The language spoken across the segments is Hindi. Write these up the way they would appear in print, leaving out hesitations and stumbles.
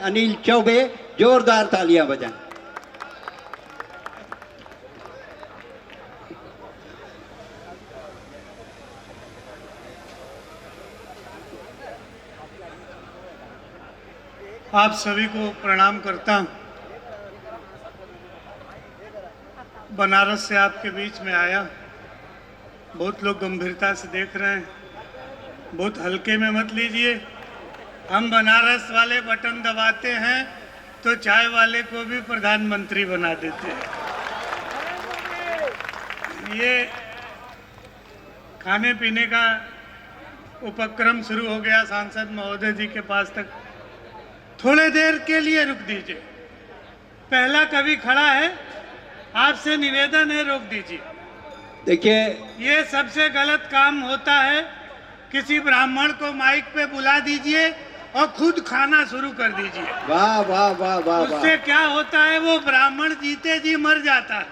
अनिल चौबे, जोरदार तालियां बजाएं। आप सभी को प्रणाम करता हूं। बनारस से आपके बीच में आया, बहुत लोग गंभीरता से देख रहे हैं, बहुत हल्के में मत लीजिए। हम बनारस वाले बटन दबाते हैं तो चाय वाले को भी प्रधानमंत्री बना देते हैं। ये खाने पीने का उपक्रम शुरू हो गया सांसद महोदय जी के पास तक। थोड़े देर के लिए रुक दीजिए। पहला कवि खड़ा है, आपसे निवेदन है रोक दीजिए। देखिए, ये सबसे गलत काम होता है। किसी ब्राह्मण को माइक पे बुला दीजिए और खुद खाना शुरू कर दीजिए। वाह वाह वाह वाह वाह। उससे क्या होता है, वो ब्राह्मण जीते जी मर जाता है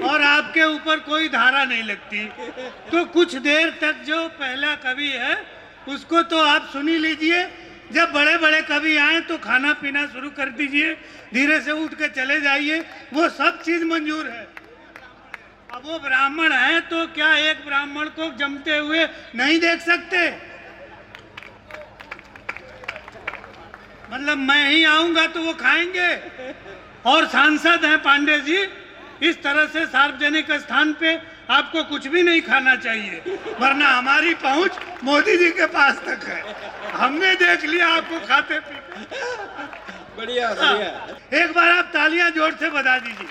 और आपके ऊपर कोई धारा नहीं लगती। तो कुछ देर तक जो पहला कवि है उसको तो आप सुन ही लीजिए। जब बड़े बड़े कवि आए तो खाना पीना शुरू कर दीजिए, धीरे से उठ के चले जाइए, वो सब चीज मंजूर है। अब वो ब्राह्मण है तो क्या एक ब्राह्मण को जमते हुए नहीं देख सकते? मतलब मैं ही आऊंगा तो वो खाएंगे। और सांसद हैं पांडे जी, इस तरह से सार्वजनिक स्थान पे आपको कुछ भी नहीं खाना चाहिए, वरना हमारी पहुंच मोदी जी के पास तक है। हमने देख लिया आपको खाते पीते। बढ़िया बढ़िया। एक बार आप तालियां जोर से बजा दीजिए।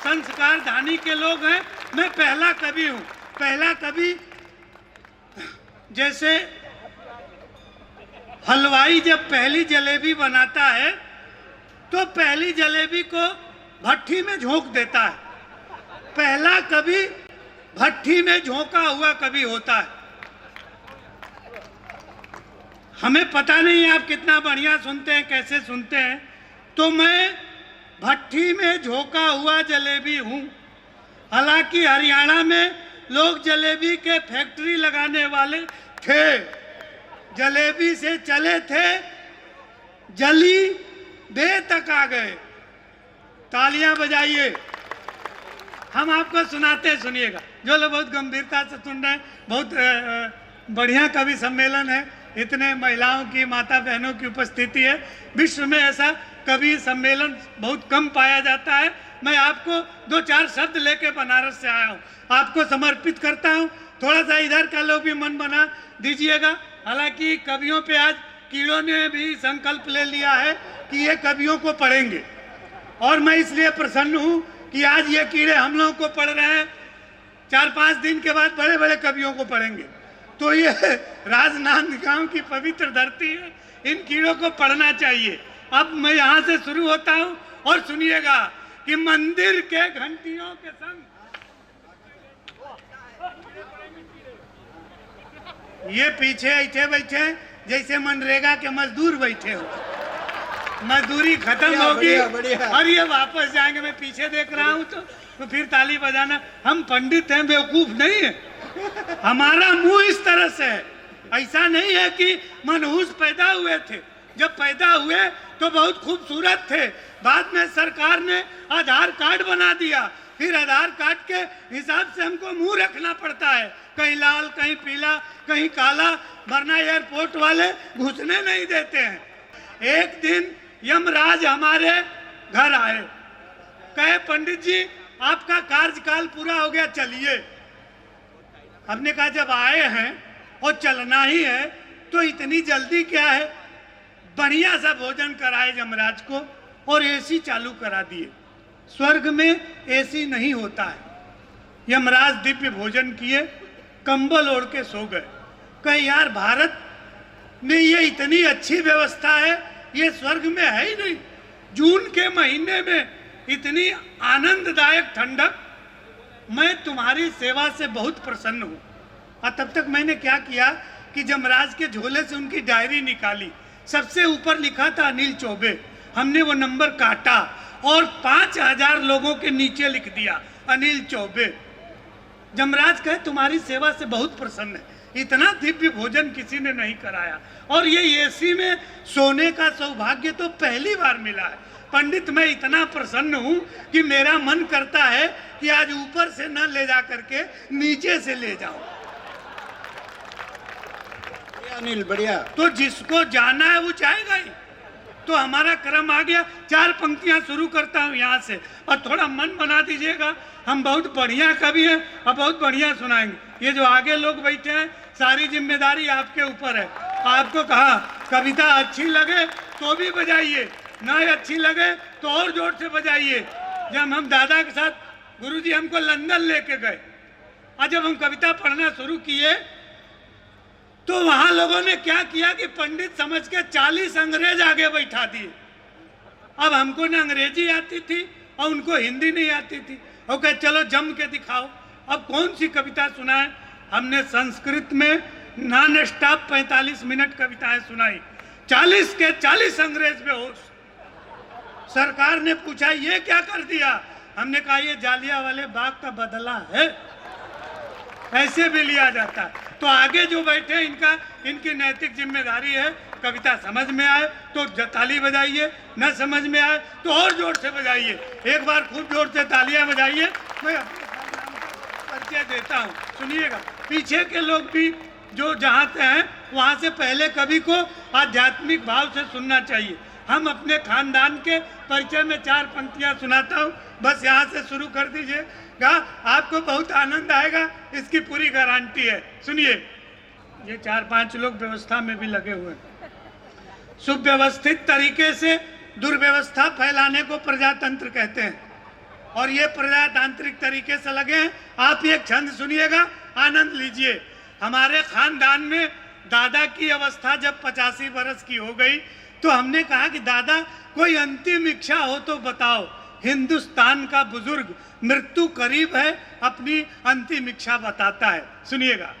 संस्कार धानी के लोग हैं। मैं पहला कवि हूं। पहला कवि, जैसे हलवाई जब पहली जलेबी बनाता है तो पहली जलेबी को भट्टी में झोंक देता है। पहला कवि भट्टी में झोंका हुआ कवि होता है। हमें पता नहीं आप कितना बढ़िया सुनते हैं, कैसे सुनते हैं। तो मैं भट्टी में झोंका हुआ जलेबी हूं। हालांकि हरियाणा में लोग जलेबी के फैक्ट्री लगाने वाले थे, जलेबी से चले थे, जली बे तक आ गए। तालियां बजाइए, हम आपको सुनाते सुनिएगा। जो लोग बहुत गंभीरता से सुन रहे हैं, बहुत बढ़िया कवि सम्मेलन है, इतने महिलाओं की, माता बहनों की उपस्थिति है। विश्व में ऐसा कवि सम्मेलन बहुत कम पाया जाता है। मैं आपको दो चार शब्द लेके बनारस से आया हूँ, आपको समर्पित करता हूँ। थोड़ा सा इधर का लोग भी मन बना दीजिएगा। हालांकि कवियों पे आज कीड़ों ने भी संकल्प ले लिया है कि ये कवियों को पढ़ेंगे, और मैं इसलिए प्रसन्न हूँ कि आज ये कीड़े हम लोगों को पढ़ रहे हैं। 4-5 दिन के बाद बड़े बड़े कवियों को पढ़ेंगे। तो ये राजनांदगांव की पवित्र धरती है, इन कीड़ों को पढ़ना चाहिए। अब मैं यहाँ से शुरू होता हूँ और सुनिएगा कि मंदिर के घंटियों के संग ये पीछे ऐसे बैठे जैसे मनरेगा के मजदूर बैठे हो। मजदूरी खत्म होगी और ये वापस जाएंगे। मैं पीछे देख रहा हूँ तो फिर ताली बजाना। हम पंडित हैं, बेवकूफ नहीं है। हमारा मुंह इस तरह से है। ऐसा नहीं है कि मनहूस पैदा हुए थे। जब पैदा हुए तो बहुत खूबसूरत थे, बाद में सरकार ने आधार कार्ड बना दिया, फिर आधार कार्ड के हिसाब से हमको मुंह रखना पड़ता है, कहीं लाल, कहीं पीला, कहीं काला, वरना एयरपोर्ट वाले घुसने नहीं देते हैं। एक दिन यमराज हमारे घर आए, कहे पंडित जी आपका कार्यकाल पूरा हो गया, चलिए। हमने कहा जब आए हैं और चलना ही है तो इतनी जल्दी क्या है। बढ़िया सा भोजन कराए यमराज को और एसी चालू करा दिए। स्वर्ग में एसी नहीं होता है। यमराज दिव्य भोजन किए, कंबल ओढ़ के सो गए। कहे यार भारत में ये इतनी अच्छी व्यवस्था है, ये स्वर्ग में है ही नहीं। जून के महीने में इतनी आनंददायक ठंडक। मैं तुम्हारी सेवा से बहुत प्रसन्न हूँ। और तब तक मैंने क्या किया कि यमराज के झोले से उनकी डायरी निकाली। सबसे ऊपर लिखा था अनिल चौबे। हमने वो नंबर काटा और 5000 लोगों के नीचे लिख दिया अनिल चौबे। यमराज कहे तुम्हारी सेवा से बहुत प्रसन्न है, इतना दिव्य भोजन किसी ने नहीं कराया। और ये एसी में सोने का सौभाग्य तो पहली बार मिला है। पंडित, मैं इतना प्रसन्न हूँ कि मेरा मन करता है कि आज ऊपर से न ले जा करके नीचे से ले जाऊं। अनिल बढ़िया। तो जिसको जाना है वो जाएगा ही। तो हमारा क्रम आ गया। 4 पंक्तियां शुरू करता हूँ यहाँ से, और थोड़ा मन बना दीजिएगा। हम बहुत बढ़िया कवि हैं और बहुत बढ़िया सुनाएंगे। ये जो आगे लोग बैठे हैं, सारी जिम्मेदारी आपके ऊपर है। आपको कहा कविता अच्छी लगे तो भी बजाइए, ना अच्छी लगे तो और जोर से बजाइए। जब हम दादा के साथ गुरुजी हमको लंदन लेके गए, और जब हम कविता पढ़ना शुरू किए तो वहां लोगों ने क्या किया कि पंडित समझ के 40 अंग्रेज आगे बैठा दिए। अब हमको न अंग्रेजी आती थी और उनको हिंदी नहीं आती थी। और कहे चलो जम के दिखाओ, अब कौन सी कविता सुनाए। हमने संस्कृत में नॉन स्टॉप 45 मिनट कविताएं सुनाई। 40 के 40 अंग्रेज बेहोश। सरकार ने पूछा ये क्या कर दिया। हमने कहा ये जालियांवाले बाग का बदला है, ऐसे भी लिया जाता है। तो आगे जो बैठे इनकी नैतिक जिम्मेदारी है, कविता समझ में आए तो ताली बजाइए, न समझ में आए तो और जोर से बजाइए। एक बार खूब जोर से तालियां बजाइए। मैं अपने परिचय देता हूँ, सुनिएगा। पीछे के लोग भी जो जहाँ से हैं वहाँ से पहले कवि को आध्यात्मिक भाव से सुनना चाहिए। हम अपने खानदान के परिचय में 4 पंक्तियाँ सुनाता हूँ, बस यहाँ से शुरू कर दीजिएगा। आपको बहुत आनंद आएगा, इसकी पूरी गारंटी है। सुनिए, ये 4-5 लोग व्यवस्था में भी लगे हुए हैं। सुव्यवस्थित तरीके से दुर्व्यवस्था फैलाने को प्रजातंत्र कहते हैं, और ये प्रजातांत्रिक तरीके से लगे हैं। आप एक छंद सुनिएगा, आनंद लीजिए। हमारे खानदान में दादा की अवस्था जब 85 वर्ष की हो गई तो हमने कहा कि दादा कोई अंतिम इच्छा हो तो बताओ। हिंदुस्तान का बुजुर्ग मृत्यु करीब है, अपनी अंतिम इच्छा बताता है। सुनिएगा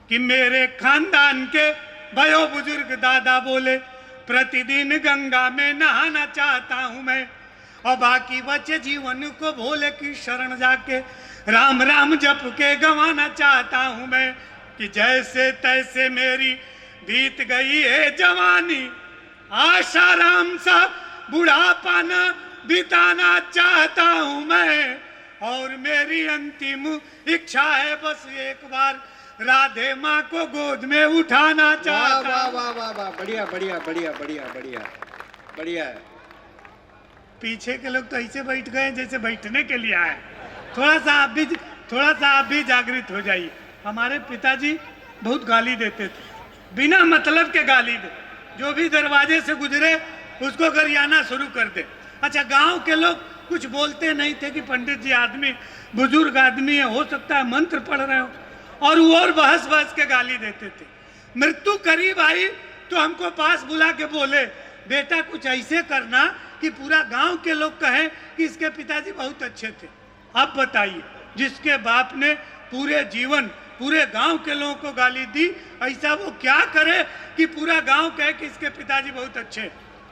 कि मेरे खानदान के भयो बुजुर्ग दादा बोले, प्रतिदिन गंगा में नहाना चाहता हूं मैं, और बाकी बचे जीवन को भोले की शरण जाके राम राम जप के गंवाना चाहता हूं मैं, कि जैसे तैसे मेरी बीत गई है जवानी, आशा राम सा बुढ़ापा न बिताना चाहता हूं मैं, और मेरी अंतिम इच्छा है बस एक बार राधे माँ को गोद में उठाना चाहता। वाह वाह वाह वाह, बढ़िया बढ़िया बढ़िया बढ़िया बढ़िया बढ़िया है। पीछे के लोग तो ऐसे बैठ गए जैसे बैठने के लिए आए। थोड़ा सा आप भी जागृत हो जाइए। हमारे पिताजी बहुत गाली देते थे, बिना मतलब के गाली दे, जो भी दरवाजे से गुजरे उसको गरियाना शुरू कर दे। अच्छा, गांव के लोग कुछ बोलते नहीं थे कि पंडित जी आदमी बुजुर्ग आदमी है, हो सकता है मंत्र पढ़ रहे हो, और वो और बहस बहस के गाली देते थे। मृत्यु करीब आई तो हमको पास बुला के बोले, बेटा कुछ ऐसे करना कि पूरा गांव के लोग कहें कि इसके पिताजी बहुत अच्छे थे। अब बताइए, जिसके बाप ने पूरे जीवन पूरे गांव के लोगों को गाली दी, ऐसा वो क्या करे कि पूरा गांव कहे कि इसके पिताजी बहुत अच्छे।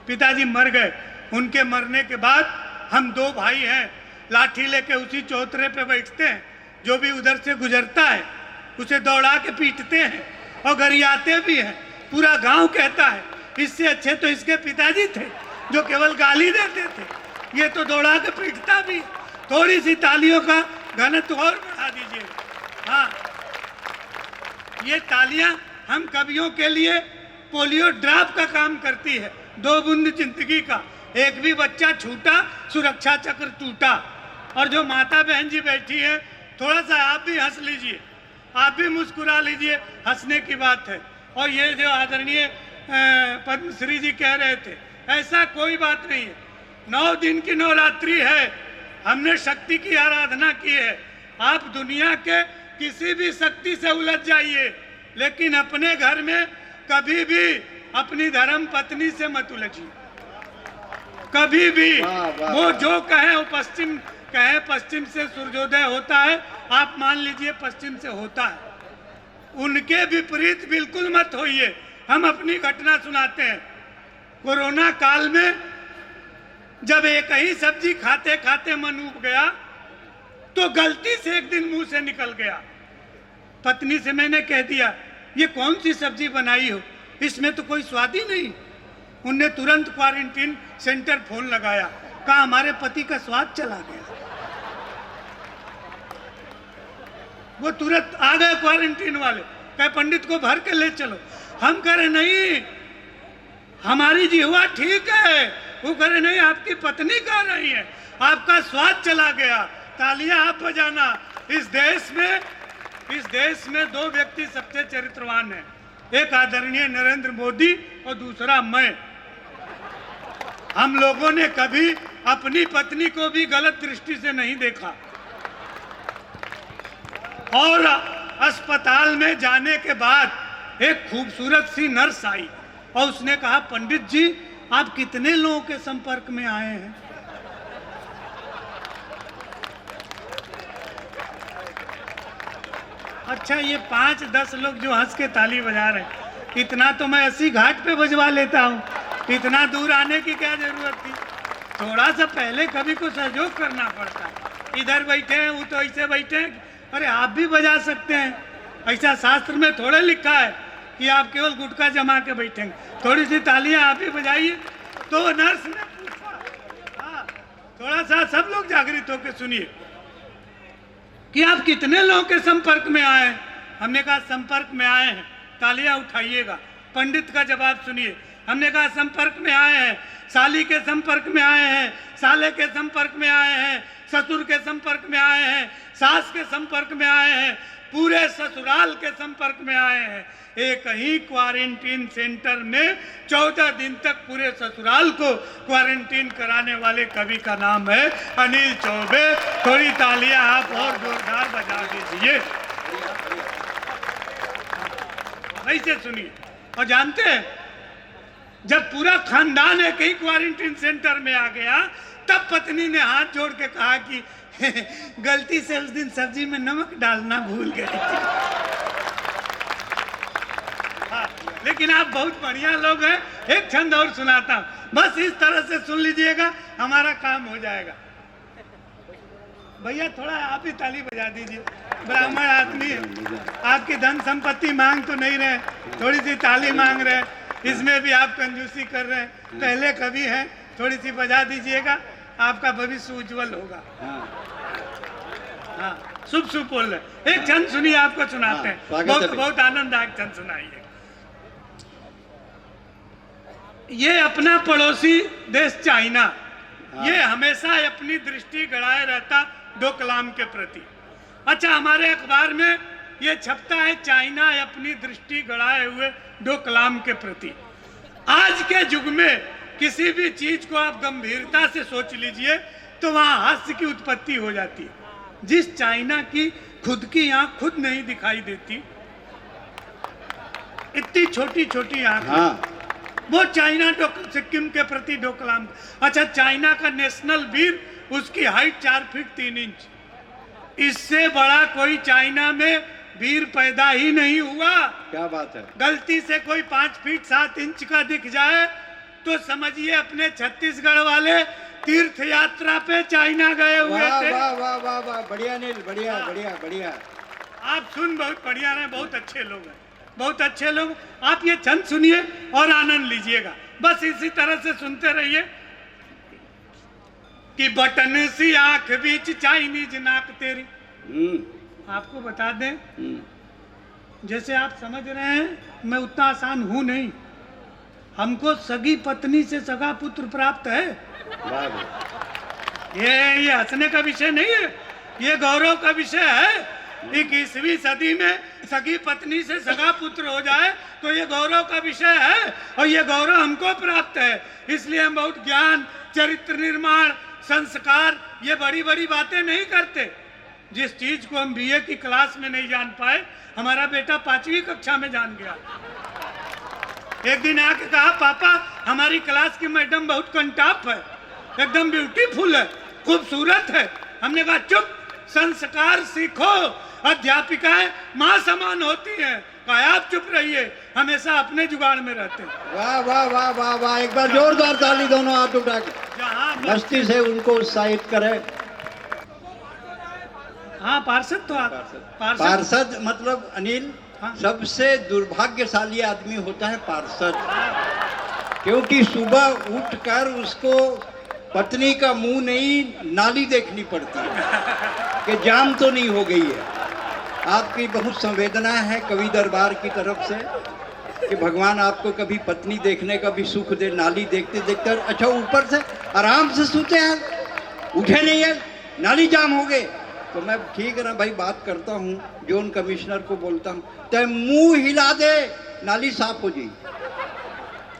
पिताजी मर गए। उनके मरने के बाद हम 2 भाई हैं, लाठी लेके उसी चौतरे पे बैठते हैं। जो भी उधर से गुजरता है उसे दौड़ा के पीटते हैं और गरियाते भी हैं। पूरा गांव कहता है इससे अच्छे तो इसके पिताजी थे जो केवल गाली देते थे, ये तो दौड़ा के पीटता भी। थोड़ी सी तालियों का घनत्व और बढ़ा दीजिए। हाँ, ये तालियां हम कवियों के लिए पोलियो ड्रॉप का काम करती है। 2 बूंद जिंदगी का, एक भी बच्चा छूटा सुरक्षा चक्र टूटा। और जो माता बहन जी बैठी है, थोड़ा सा आप भी हंस लीजिए, आप भी मुस्कुरा लीजिए, हंसने की बात है। और ये जो आदरणीय पद्मश्री जी कह रहे थे, ऐसा कोई बात नहीं है। 9 दिन की नवरात्रि है, हमने शक्ति की आराधना की है। आप दुनिया के किसी भी शक्ति से उलझ जाइए, लेकिन अपने घर में कभी भी अपनी धर्म पत्नी से मत उलझिए, कभी भी। वो जो कहे वो पश्चिम कहे, पश्चिम से सूर्योदय होता है, आप मान लीजिए पश्चिम से होता है। उनके विपरीत बिल्कुल मत होइए। हम अपनी घटना सुनाते हैं। कोरोना काल में जब एक ही सब्जी खाते खाते मन उब गया तो गलती से एक दिन मुंह से निकल गया। पत्नी से मैंने कह दिया, ये कौन सी सब्जी बनाई हो? इसमें तो कोई स्वाद ही नहीं। उनने तुरंत क्वारंटीन सेंटर फोन लगाया, कहा हमारे पति का स्वाद चला गया। वो तुरंत आ गए क्वारंटीन वाले, कहे पंडित को भर के ले चलो। हम कह रहे नहीं, हमारी जिह्वा ठीक है। वो कह रहे नहीं, आपकी पत्नी कह रही है आपका स्वाद चला गया। तालियां आप बजाना। इस देश में दो व्यक्ति सबसे चरित्रवान हैं, एक आदरणीय नरेंद्र मोदी और दूसरा मैं। हम लोगों ने कभी अपनी पत्नी को भी गलत दृष्टि से नहीं देखा। और अस्पताल में जाने के बाद एक खूबसूरत सी नर्स आई और उसने कहा, पंडित जी आप कितने लोगों के संपर्क में आए हैं? अच्छा, ये 5-10 लोग जो हंस के ताली बजा रहे हैं, इतना तो मैं 80 घाट पे बजवा लेता हूँ। इतना दूर आने की क्या जरूरत थी? थोड़ा सा पहले कभी को सहयोग करना पड़ता है। इधर बैठे हैं, वो तो ऐसे बैठे हैं। अरे आप भी बजा सकते हैं, ऐसा शास्त्र में थोड़ा लिखा है कि आप केवल गुटखा जमा के बैठेंगे। थोड़ी सी तालियां आप भी बजाइए। तो नर्स ने पूछा, हाँ, थोड़ा सा सब लोग जागृत होकर सुनिए कि आप कितने लोगों के संपर्क में आए हैं? हमने कहा संपर्क में आए हैं, तालियां उठाइएगा। पंडित का जवाब सुनिए। हमने कहा संपर्क में आए हैं, साली के संपर्क में आए हैं, साले के संपर्क में आए हैं, ससुर के संपर्क में आए हैं, सास के संपर्क में आए हैं, पूरे ससुराल के संपर्क में आए हैं। एक ही क्वारंटीन सेंटर में 14 दिन तक पूरे ससुराल को क्वारंटीन कराने वाले कवि का नाम है अनिल चौबे। थोड़ी तालियां आप और जोरदार बजा दीजिए। ऐसे सुनिए। और जानते हैं, जब पूरा खानदान एक ही क्वारंटीन सेंटर में आ गया, तब पत्नी ने हाथ जोड़ के कहा कि गलती से उस दिन सब्जी में नमक डालना भूल गई थी। हाँ, लेकिन आप बहुत बढ़िया लोग हैं। एक छंद और सुनाता हूं, बस इस तरह से सुन लीजिएगा, हमारा काम हो जाएगा। भैया थोड़ा आप ही ताली बजा दीजिए, ब्राह्मण आदमी है, आपकी धन संपत्ति मांग तो नहीं रहे, थोड़ी सी ताली मांग रहे, इसमें भी आप कंजूसी कर रहे हैं। पहले कवि हैं, थोड़ी सी बजा दीजिएगा, आपका भविष्य उज्जवल होगा। हाँ, शुभ शुभ बोल रहे। एक छंद सुनिए, आपको सुनाते हैं, बहुत आनंददायक छंद सुनाइए। ये अपना पड़ोसी देश चाइना, ये हमेशा अपनी दृष्टि गड़ाए रहता डोकलाम के प्रति। अच्छा, हमारे अखबार में ये छपता है, चाइना अपनी दृष्टि गड़ाए हुए डोकलाम के प्रति। आज के युग में किसी भी चीज को आप गंभीरता से सोच लीजिए तो वहां हास्य की उत्पत्ति हो जाती है। जिस चाइना की खुद की आंख खुद नहीं दिखाई देती, इतनी छोटी छोटी आंख, वो चाइना सिक्किम के प्रति डोकलाम। अच्छा, चाइना का नेशनल वीर, उसकी हाइट 4 फीट 3 इंच। इससे बड़ा कोई चाइना में वीर पैदा ही नहीं हुआ। क्या बात है। गलती से कोई 5 फीट 7 इंच का दिख जाए तो समझिए अपने छत्तीसगढ़ वाले तीर्थ यात्रा पे चाइना गए हुए थे। वाह वाह वाह वाह, बढ़िया नील, बढ़िया बढ़िया बढ़िया। आप सुन बहुत बढ़िया रहे, बहुत अच्छे लोग हैं, बहुत अच्छे लोग। आप ये छंद सुनिए और आनंद लीजिएगा, बस इसी तरह से सुनते रहिए। कि बटन सी आंख बीच चाइनीज नाक तेरी। आपको बता दें, जैसे आप समझ रहे हैं, मैं उतना आसान हूं नहीं। हमको सगी पत्नी से सगा पुत्र प्राप्त है। ये हंसने का विषय नहीं है, ये गौरव का विषय है। 21वीं सदी में सगी पत्नी से सगा पुत्र हो जाए तो ये गौरव का विषय है, और ये गौरव हमको प्राप्त है। इसलिए हम बहुत ज्ञान, चरित्र निर्माण, संस्कार, ये बड़ी बड़ी बातें नहीं करते। जिस चीज को हम बीए की क्लास में नहीं जान पाए, हमारा बेटा 5वीं कक्षा में जान गया। एक दिन आके कहा, पापा हमारी क्लास की मैडम बहुत कंटाप है, एकदम ब्यूटीफुल है, खूबसूरत है। हमने कहा चुप, संस्कार सीखो, अध्यापिकाएं माँ समान होती हैं। कहा आप चुप रहिए, हमेशा अपने जुगाड़ में रहते हैं। वाह वाह वाह वाह वाह, एक बार जोरदार ताली दोनों हाथ उठा के मस्ती से उनको उत्साहित करें। हाँ, पार्षद तो आप पार्षद मतलब अनिल हाँ। सबसे दुर्भाग्यशाली आदमी होता है पार्षद, क्योंकि सुबह उठकर उसको पत्नी का मुंह नहीं नाली देखनी पड़ती है कि जाम तो नहीं हो गई है। आपकी बहुत संवेदना है कवि दरबार की तरफ से कि भगवान आपको कभी पत्नी देखने का भी सुख दे, नाली देखते देखते। अच्छा, ऊपर से आराम से सोते हैं, उठे नहीं है, नाली जाम हो गए, तो मैं ठीक है ना भाई बात करता हूँ, जोन कमिश्नर को बोलता हूँ तो मुंह हिला दे, नाली साफ हो जाएगी।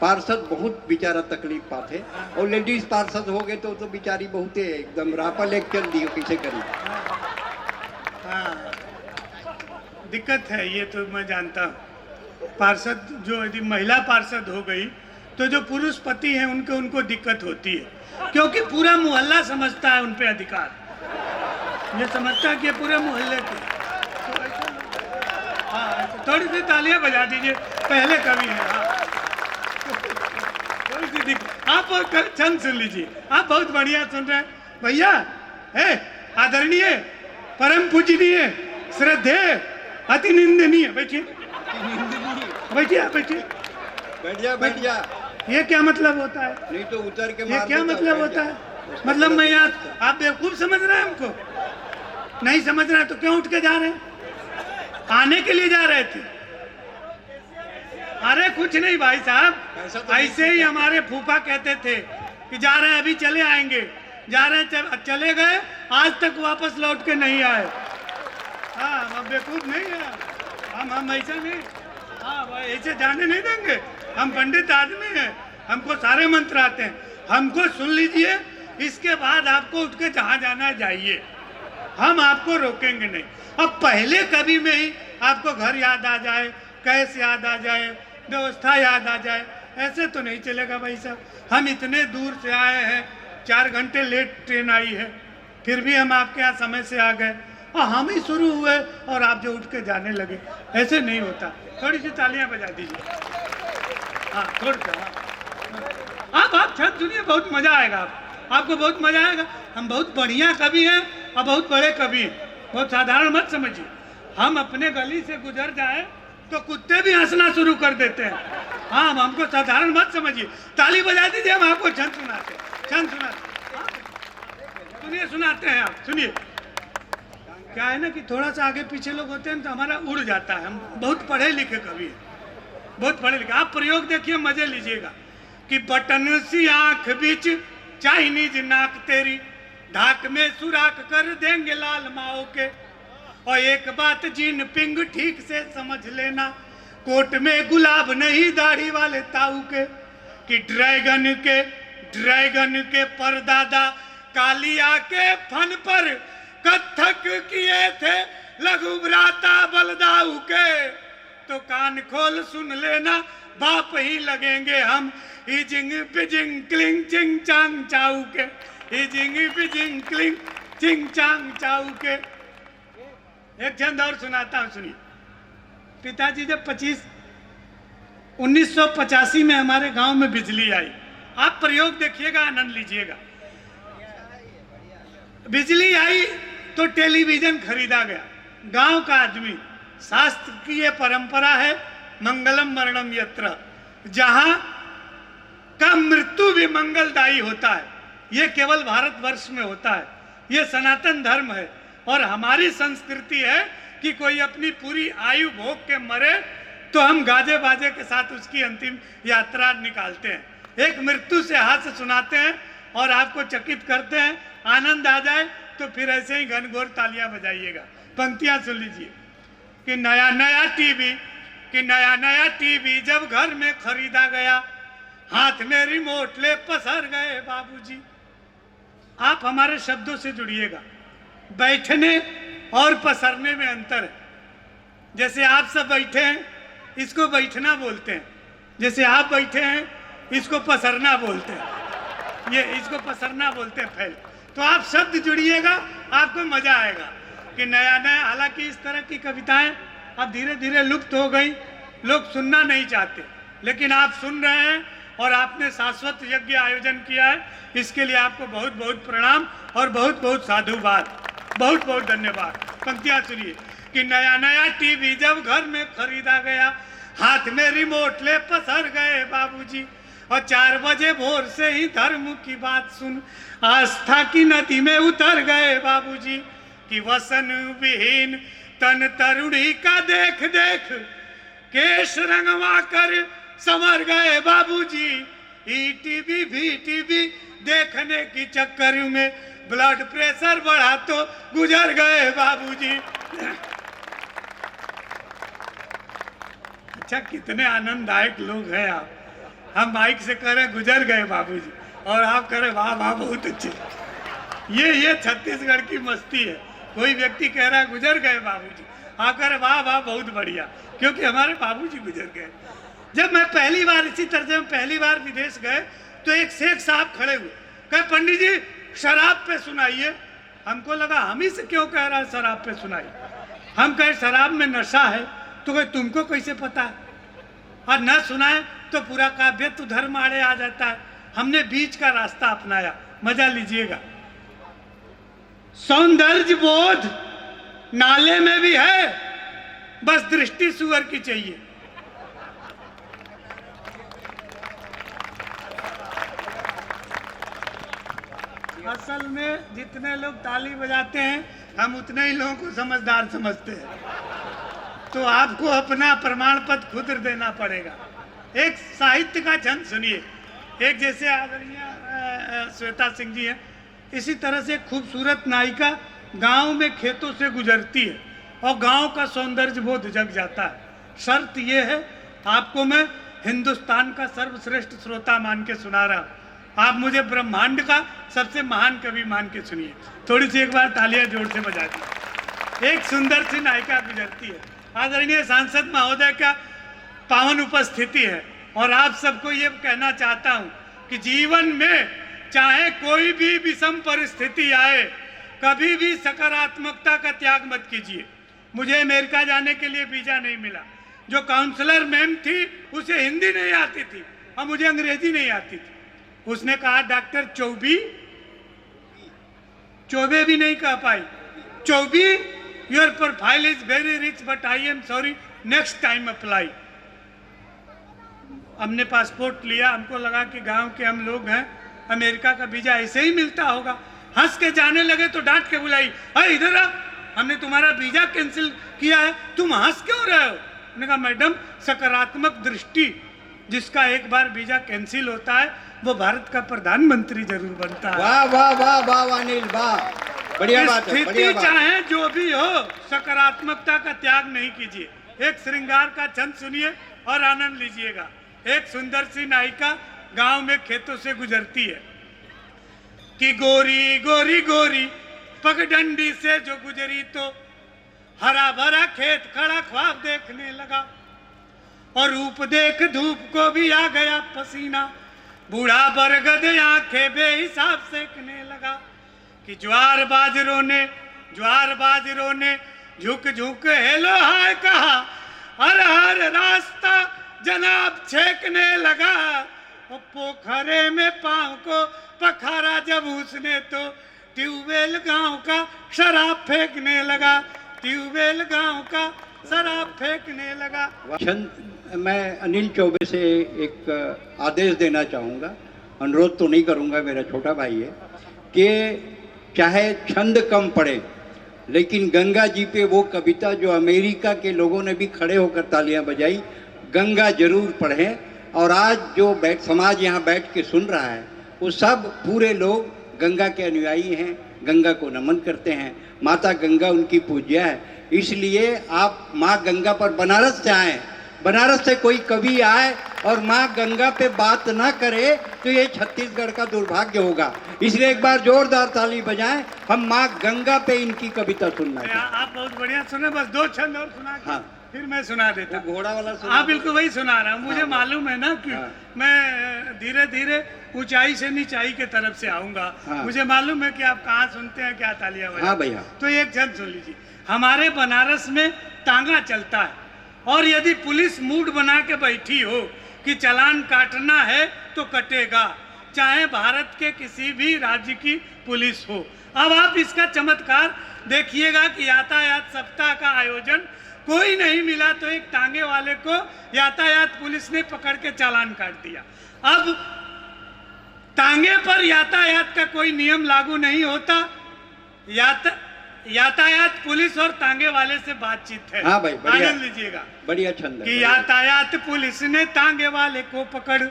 पार्षद बहुत बेचारा तकलीफ पाते, और लेडीज पार्षद हो गए तो बेचारी बहुत है एकदम रापा लेक चल दी किसे करी। हाँ, दिक्कत है ये तो मैं जानता हूँ। पार्षद जो यदि महिला पार्षद हो गई तो जो पुरुष पति हैं उनको दिक्कत होती है, क्योंकि पूरा मोहल्ला समझता है उन पे अधिकार, ये समझता है कि ये पूरे मोहल्ले के। तो हाँ, थोड़ी सी तालियां बजा दीजिए, पहले कवि है। हाँ, थोड़ी सी दिक्कत। आप छंद सुन लीजिए, आप बहुत बढ़िया सुन रहे हैं भैया। है आदरणीय, परम पूजनीय, श्रद्धेय, अति निंदनीय। बैठिए बैठिए बैठिए, बैठ जा बैठ जा। ये क्या मतलब होता है? नहीं तो उतर के ये मार क्या देता, मतलब बैठ होता जा। है? मतलब मैं यहाँ, आप बेवकूफ समझ रहे हैं हमको? नहीं समझ रहे हैं तो क्यों उठ के जा रहे हैं? आने के लिए जा रहे थे? अरे कुछ नहीं भाई साहब, ऐसे ही हमारे फूफा कहते थे कि जा रहे हैं, अभी चले आएंगे, जा रहे हैं, चले गए, आज तक वापस लौट के नहीं आए। हाँ, हम बेवकूफ नहीं है, हम ऐसा नहीं, हाँ भाई ऐसे जाने नहीं देंगे। हम पंडित आदमी हैं, हमको सारे मंत्र आते हैं। हमको सुन लीजिए, इसके बाद आपको उठ के जहाँ जाना है जाइए, हम आपको रोकेंगे नहीं। अब पहले कभी में ही आपको घर याद आ जाए, कैसे याद आ जाए, व्यवस्था याद आ जाए, ऐसे तो नहीं चलेगा भाई साहब। हम इतने दूर से आए हैं, 4 घंटे लेट ट्रेन आई है, फिर भी हम आपके यहाँ समय से आ गए, और हम ही शुरू हुए और आप जो उठ के जाने लगे, ऐसे नहीं होता। थोड़ी सी तालियां बजा दीजिए। हाँ थोड़ी सा, हाँ आप छत सुनिए, बहुत मजा आएगा, आपको बहुत मजा आएगा। हम बहुत बढ़िया कवि हैं और बहुत बड़े कवि हैं, बहुत साधारण मत समझिए। हम अपने गली से गुजर जाए तो कुत्ते भी हंसना शुरू कर देते हैं। हाँ, हमको साधारण मत समझिए। ताली बजा दीजिए, हम आपको छंद सुनाते हैं, छंद सुनाते। हाँ? सुनिए, सुनाते हैं, आप सुनिए। क्या है ना कि थोड़ा सा आगे पीछे लोग होते हैं तो हमारा उड़ जाता है। हम बहुत पढ़े लिखे कवि हैं, बहुत पढ़े लिखे। आप प्रयोग देखिए, मजे लीजिएगा कि बटन सी आंख बीच चाइनीज नाक तेरी, ढाक में सुराख कर देंगे लाल माओ के। और एक बात जीन पिंग ठीक से समझ लेना, कोट में गुलाब नहीं दाढ़ी वाले ताऊ के। कि ड्रैगन के परदादा कालिया के फन पर कत्थक किए थे लघु भ्राता बलदाऊ के। तो कान खोल सुन लेना, बाप ही लगेंगे हम, इजिंग पिजिंग क्लिंग चिंग चांग चाऊ के, इजिंग पिजिंग क्लिंग चिंग चांग चाऊ के। एक छंद और सुनाता हूं, सुनिए। पिताजी जब 1985 में हमारे गांव में बिजली आई, आप प्रयोग देखिएगा, आनंद लीजिएगा। बिजली आई तो टेलीविजन खरीदा गया। गांव का आदमी, शास्त्र की ये परंपरा है, मंगलम मरणम यत्र, जहां का मृत्यु भी मंगलदायी होता है। ये केवल भारतवर्ष में होता है, ये सनातन धर्म है। और हमारी संस्कृति है कि कोई अपनी पूरी आयु भोग के मरे तो हम गाजे बाजे के साथ उसकी अंतिम यात्रा निकालते हैं। एक मृत्यु से हास्य सुनाते हैं और आपको चकित करते हैं, आनंद आ जाए तो फिर ऐसे ही घनघोर तालियां बजाइएगा। पंक्तियां सुन लीजिए कि नया नया टीवी जब घर में खरीदा गया, हाथ में रिमोट ले पसर गए बाबूजी। आप हमारे शब्दों से जुड़िएगा। बैठने और पसरने में अंतर है। जैसे आप सब बैठे हैं, इसको बैठना बोलते हैं। जैसे आप बैठे हैं, इसको पसरना बोलते हैं। ये इसको पसरना बोलते हैं, फैल। तो आप शब्द जुड़िएगा, आपको मजा आएगा कि नया नया। हालांकि इस तरह की कविताएं अब धीरे धीरे लुप्त हो गई, लोग सुनना नहीं चाहते, लेकिन आप सुन रहे हैं और आपने शाश्वत यज्ञ आयोजन किया है। इसके लिए आपको बहुत बहुत प्रणाम और बहुत बहुत साधुवाद, बहुत बहुत धन्यवाद। पंक्तियां सुनिए कि नया नया टीवी जब घर में खरीदा गया, हाथ में रिमोट ले पसर गए बाबूजी, और 4 बजे भोर से ही धर्म की बात सुन आस्था की नदी में उतर गए बाबूजी, कि वसन विहीन तन तरुणी का देख देख केश रंगवा कर संवर गए बाबूजी, ईटीवी वीटीवी देखने की चक्कर में ब्लड प्रेशर बढ़ा तो गुजर गए बाबूजी। अच्छा, कितने आनंददायक लोग हैं आप। हम माइक से कह रहे गुजर गए बाबूजी, और आप कह रहे वाह वाह बहुत अच्छे। ये छत्तीसगढ़ की मस्ती है। कोई व्यक्ति कह रहा है गुजर गए बाबूजी, आप कह रहे वाह वाह बहुत बढ़िया, क्योंकि हमारे बाबूजी गुजर गए। जब मैं पहली बार इसी तरह से पहली बार विदेश गए तो एक शेख साहब खड़े हुए, कहे पंडित जी शराब पे सुनाइए। हमको लगा हम ही से क्यों कह रहा है शराब पे सुनाइए। हम कहे शराब में नशा है, तो कहे तुमको कैसे पता है, और न सुनाए तो पूरा काव्य तो धर्म आड़े आ जाता है। हमने बीच का रास्ता अपनाया, मजा लीजिएगा। सौंदर्य बोध नाले में भी है, बस दृष्टि सुअर की चाहिए। असल में जितने लोग ताली बजाते हैं हम उतने ही लोगों को समझदार समझते हैं, तो आपको अपना प्रमाण पत्र खुद देना पड़ेगा। एक साहित्य का छंद सुनिए। एक जैसे आदरणीय श्वेता सिंह जी हैं, इसी तरह से खूबसूरत नायिका गांव में खेतों से गुजरती है और गांव का सौंदर्य बोध जग जाता है। शर्त यह है, आपको मैं हिंदुस्तान का सर्वश्रेष्ठ श्रोता मान के सुना रहा हूँ, आप मुझे ब्रह्मांड का सबसे महान कवि मान के सुनिए। थोड़ी सी एक बार तालियां जोर से बजा दी। एक सुंदर सी नायिका गुजरती है, आदरणीय सांसद महोदय का पावन उपस्थिति है, और आप सबको ये कहना चाहता हूँ कि जीवन में चाहे कोई भी विषम परिस्थिति आए, कभी भी सकारात्मकता का त्याग मत कीजिए। मुझे अमेरिका जाने के लिए वीजा नहीं मिला। जो काउंसलर मैम थी उसे हिंदी नहीं आती थी और मुझे अंग्रेजी नहीं आती थी। उसने कहा डॉक्टर चौबे भी नहीं कह पाई, Chaubey your profile is very rich but I am sorry next time apply. हमने पासपोर्ट लिया, हमको लगा कि गांव के हम लोग हैं, अमेरिका का वीजा ऐसे ही मिलता होगा। हंस के जाने लगे तो डांट के बुलाई, अरे इधर आ, हमने तुम्हारा वीजा कैंसिल किया है, तुम हंस क्यों रहे हो। मैंने कहा मैडम, सकारात्मक दृष्टि जिसका एक बार वीजा कैंसिल होता है वो भारत का प्रधानमंत्री जरूर बनता है। वाह वाह वाह वाह अनिल, वाह, बढ़िया बात है, बढ़िया बात। चाहे जो भी हो, सकारात्मकता का त्याग नहीं कीजिए। एक श्रृंगार का छंद सुनिए और आनंद लीजिएगा। एक सुंदर सी नायिका गांव में खेतों से गुजरती है कि गोरी गोरी गोरी पगडंडी से जो गुजरी तो हरा भरा खेत खड़ा ख्वाब देखने लगा, और रूप देख धूप को भी आ गया पसीना, बूढ़ा बरगद आंखें बेहिसाब सेकने लगा कि ज्वार बाजरों ने झुक झुक हेलो हाय कहा, हर हर रास्ता जनाब छेकने लगा, और पोखरे में पांव को पखारा जब उसने तो ट्यूबवेल गांव का शराब फेंकने लगा, ट्यूबवेल गांव का शराब फेंकने लगा। मैं अनिल चौबे से एक आदेश देना चाहूँगा, अनुरोध तो नहीं करूँगा, मेरा छोटा भाई है, कि चाहे छंद कम पड़े लेकिन गंगा जी पे वो कविता जो अमेरिका के लोगों ने भी खड़े होकर तालियां बजाई, गंगा जरूर पढ़ें। और आज जो समाज यहाँ बैठ के सुन रहा है वो सब पूरे लोग गंगा के अनुयायी हैं, गंगा को नमन करते हैं, माता गंगा उनकी पूज्या है। इसलिए आप माँ गंगा पर बनारस से आएँ, बनारस से कोई कवि आए और माँ गंगा पे बात ना करे तो ये छत्तीसगढ़ का दुर्भाग्य होगा। इसलिए एक बार जोरदार ताली बजाएं, हम माँ गंगा पे इनकी कविता सुनना है। आप बहुत बढ़िया सुने, बस 2 छंद और सुना के फिर मैं सुना देता। घोड़ा वाला हाँ बिल्कुल वही सुना रहा हूँ। मुझे मालूम है ना कि मैं धीरे धीरे ऊंचाई से नीचाई के तरफ से आऊंगा। मुझे मालूम है कि आप कहाँ सुनते हैं, क्या तालियां बजाते हैं। हाँ भैया, तो एक छंद सुन लीजिए। हमारे बनारस में तांगा चलता है, और यदि पुलिस मूड बना के बैठी हो कि चालान काटना है तो कटेगा, चाहे भारत के किसी भी राज्य की पुलिस हो। अब आप इसका चमत्कार देखिएगा कि यातायात सप्ताह का आयोजन कोई नहीं मिला तो एक टांगे वाले को यातायात पुलिस ने पकड़ के चालान काट दिया। अब टांगे पर यातायात का कोई नियम लागू नहीं होता। यातायात पुलिस और टांगे वाले से बातचीत है। हाँ भाई, बढ़िया। आनंद लीजिएगा। बढ़िया छंद है, कि बढ़िया। यातायात पुलिस ने टांगे वाले को पकड़,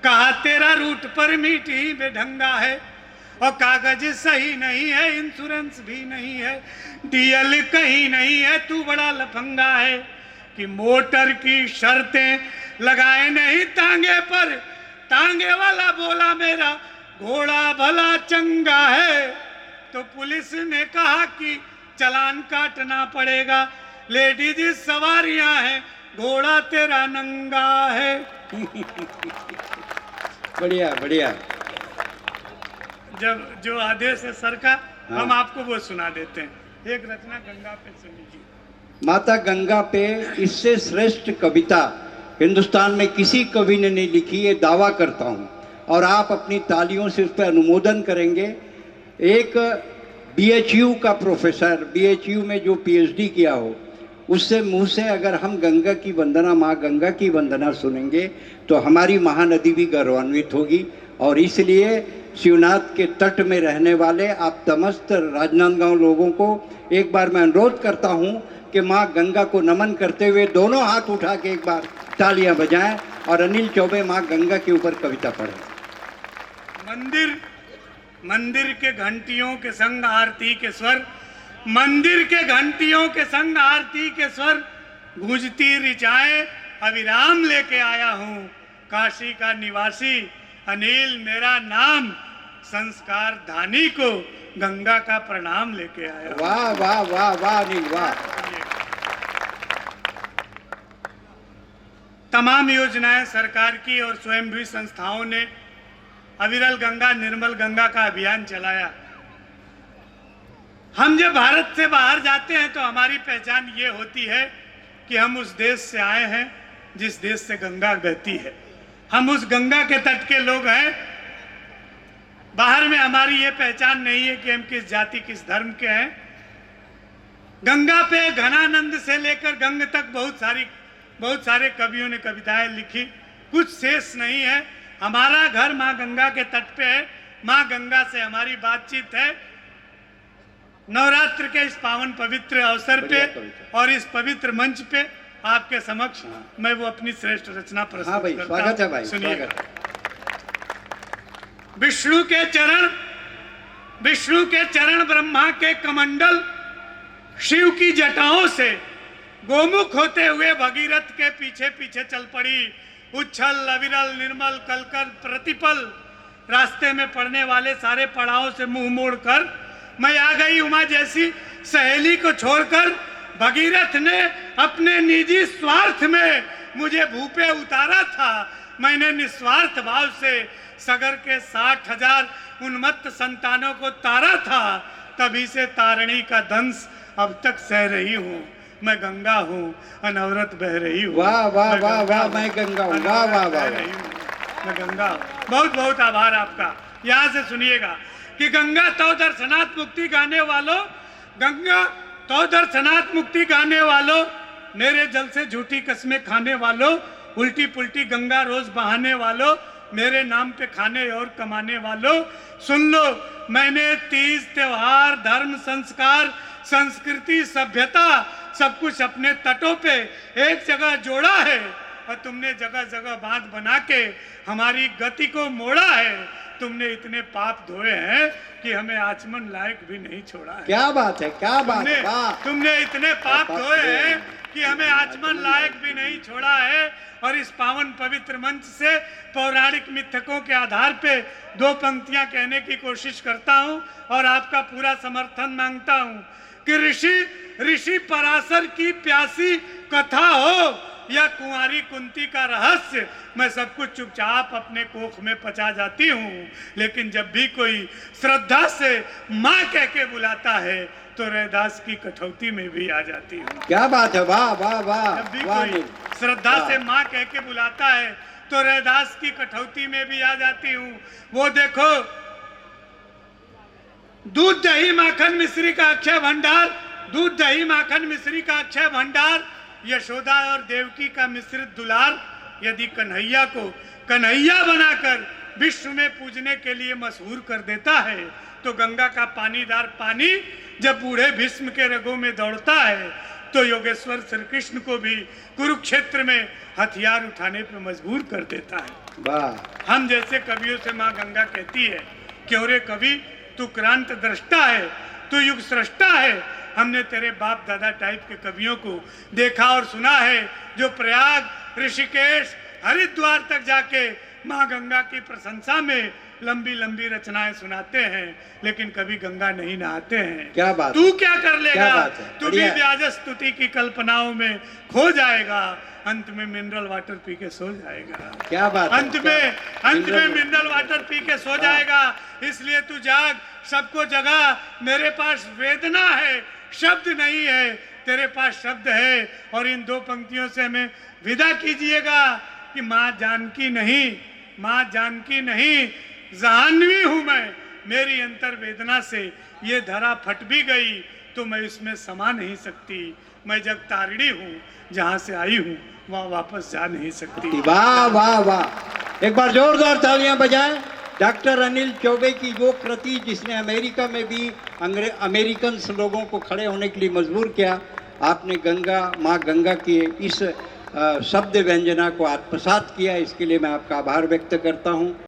कहा तेरा रूट परमिट ही बेढंगा है और कागज सही नहीं है, इंश्योरेंस भी नहीं है, डीएल कहीं नहीं है, तू बड़ा लफंगा है। कि मोटर की शर्तें लगाए नहीं टांगे पर, टांगे वाला बोला मेरा घोड़ा भला चंगा है। तो पुलिस ने कहा कि चालान काटना पड़ेगा, लेडीज सवारियां हैं, घोड़ा तेरा नंगा है। बढ़िया बढ़िया। जब जो आदेश है सर का, हाँ। हम आपको वो सुना देते हैं। एक रचना गंगा पे सुन लीजिए। माता गंगा पे इससे श्रेष्ठ कविता हिंदुस्तान में किसी कवि ने नहीं लिखी, ये दावा करता हूँ, और आप अपनी तालियों से उस पर अनुमोदन करेंगे। एक बीएचयू का प्रोफेसर, बीएचयू में जो पीएचडी किया हो, उससे मुंह से अगर हम गंगा की वंदना, माँ गंगा की वंदना सुनेंगे तो हमारी महानदी भी गौरवान्वित होगी। और इसलिए शिवनाथ के तट में रहने वाले आप समस्त राजनांदगांव लोगों को एक बार मैं अनुरोध करता हूं कि माँ गंगा को नमन करते हुए दोनों हाथ उठा के एक बार तालियां बजाएं और अनिल चौबे माँ गंगा के ऊपर कविता पढ़ें। मंदिर के घंटियों के संग आरती के स्वर, मंदिर के घंटियों के संग आरती के स्वर, गूंजती ऋचाएं अविराम लेके आया हूँ। काशी का निवासी अनिल मेरा नाम, संस्कार धानी को गंगा का प्रणाम लेके आया। वाह वाह वाह वाह अनिल वाह। तमाम योजनाएं सरकार की और स्वयंभी संस्थाओं ने अविरल गंगा, निर्मल गंगा का अभियान चलाया। हम जब भारत से बाहर जाते हैं तो हमारी पहचान ये होती है कि हम उस देश से आए हैं जिस देश से गंगा बहती है। हम उस गंगा के तट के लोग हैं। बाहर में हमारी ये पहचान नहीं है कि हम किस जाति, किस धर्म के हैं। गंगा पे घनानंद से लेकर गंग तक बहुत सारे कवियों ने कविताएं लिखी, कुछ शेष नहीं है। हमारा घर माँ गंगा के तट पे है, माँ गंगा से हमारी बातचीत है। नवरात्र के इस पावन पवित्र अवसर पे और इस पवित्र मंच पे आपके समक्ष मैं वो अपनी श्रेष्ठ रचना प्रस्तुत हाँ भाई, करता स्वागत है हूं। भाई, सुनिएगा। स्वागत विष्णु के चरण ब्रह्मा के कमंडल, शिव की जटाओं से गोमुख होते हुए भगीरथ के पीछे पीछे चल पड़ी। उच्छल अविरल निर्मल कलकर प्रतिपल, रास्ते में पड़ने वाले सारे पड़ावों से मुंह मोड़कर मैं आ गई उमा जैसी सहेली को छोड़कर। भगीरथ ने अपने निजी स्वार्थ में मुझे भूपे उतारा था। मैंने निस्वार्थ भाव से सगर के 60,000 उन्मत्त संतानों को तारा था। तभी से तारणी का दंश अब तक सह रही हूँ। मैं गंगा हूँ, अनवरत बह रही हूँ। वाह वाह वाह वाह, मैं गंगा हूँ, वाह वाह वाह। मैं गंगा हूँ। बहुत बहुत आभार आपका। यहाँ से सुनिएगा कि गंगा तो दर्शनात् मुक्ति गाने वालों, गंगा तो दर्शनात् मुक्ति गाने वालों, मेरे जल से झूठी कस्में खाने वालों, उल्टी पुल्टी गंगा रोज बहाने वालों, मेरे नाम पे खाने और कमाने वालों, सुन लो मैंने तीज त्योहार, धर्म, संस्कार, संस्कृति, सभ्यता सब कुछ अपने तटों पे एक जगह जोड़ा है और तुमने जगह जगह बांध बना के हमारी गति को मोड़ा है। तुमने इतने पाप धोए हैं कि हमें आचमन लायक भी नहीं छोड़ा है। क्या बात है, क्या बात है, वाह। तुमने इतने पाप धोए हैं कि हमें आचमन लायक भी नहीं छोड़ा है। और इस पावन पवित्र मंच से पौराणिक मिथकों के आधार पे 2 पंक्तियां कहने की कोशिश करता हूं और आपका पूरा समर्थन मांगता हूं कि ऋषि पराशर की प्यासी कथा हो या कुंवारी कुंती का रहस्य, मैं सब कुछ चुपचाप अपने कोख में पचा जाती हूँ। लेकिन जब भी कोई श्रद्धा से माँ कह के बुलाता है तो रैदास की कठौती में भी आ जाती हूँ। क्या बात है, वाह वाह वाह। जब भी कोई श्रद्धा से माँ कह के बुलाता है तो रैदास की कठौती में भी आ जाती हूँ। वो देखो दूध दही माखन मिश्री का अक्षय भंडार, दूध दही माखन मिश्री का अक्षय भंडार, यशोदा और देवकी का मिश्रित दुलार यदि कन्हैया को कन्हैया बनाकर विश्व में पूजने के लिए मशहूर कर देता है, तो गंगा का पानीदार पानी जब बूढ़े भीष्म के रगों में दौड़ता है, तो योगेश्वर श्री कृष्ण को भी कुरुक्षेत्र में हथियार उठाने पर मजबूर कर देता है। वाह। हम जैसे कवियों से माँ गंगा कहती है कि अरे कवि तू क्रांत दृष्टा है, तू युग सृष्टा है। हमने तेरे बाप दादा टाइप के कवियों को देखा और सुना है जो प्रयाग, ऋषिकेश, हरिद्वार तक जाके माँ गंगा की प्रशंसा में लंबी लंबी रचनाएं सुनाते हैं, लेकिन कभी गंगा नहीं नहाते हैं। क्या बात, तू क्या कर लेगा? क्या बात है? तू भी व्याज स्तुति की कल्पनाओं में खो जाएगा, अंत में मिनरल वाटर पी के सो जाएगा। क्या बात है? अंत में मिनरल वाटर पी के सो जाएगा। इसलिए तू जाग, सबको जगा। मेरे पास वेदना है, शब्द नहीं है, तेरे पास शब्द है। और इन दो पंक्तियों से हमें विदा कीजिएगा कि माँ जानकी नहीं, माँ जानकी नहीं, जाह्नवी हूं मैं। मेरी अंतर वेदना से ये धरा फट भी गई तो मैं इसमें समा नहीं सकती। मैं जग तारिणी हूँ, जहाँ से आई हूँ वहाँ वापस जा नहीं सकती। वाह वाह वाह, एक बार जोरदार तालियां बजाएं डॉक्टर अनिल चौबे की वो कृति जिसने अमेरिका में भी अमेरिकन लोगों को खड़े होने के लिए मजबूर किया। आपने गंगा, माँ गंगा की इस शब्द व्यंजना को आत्मसात किया, इसके लिए मैं आपका आभार व्यक्त करता हूँ।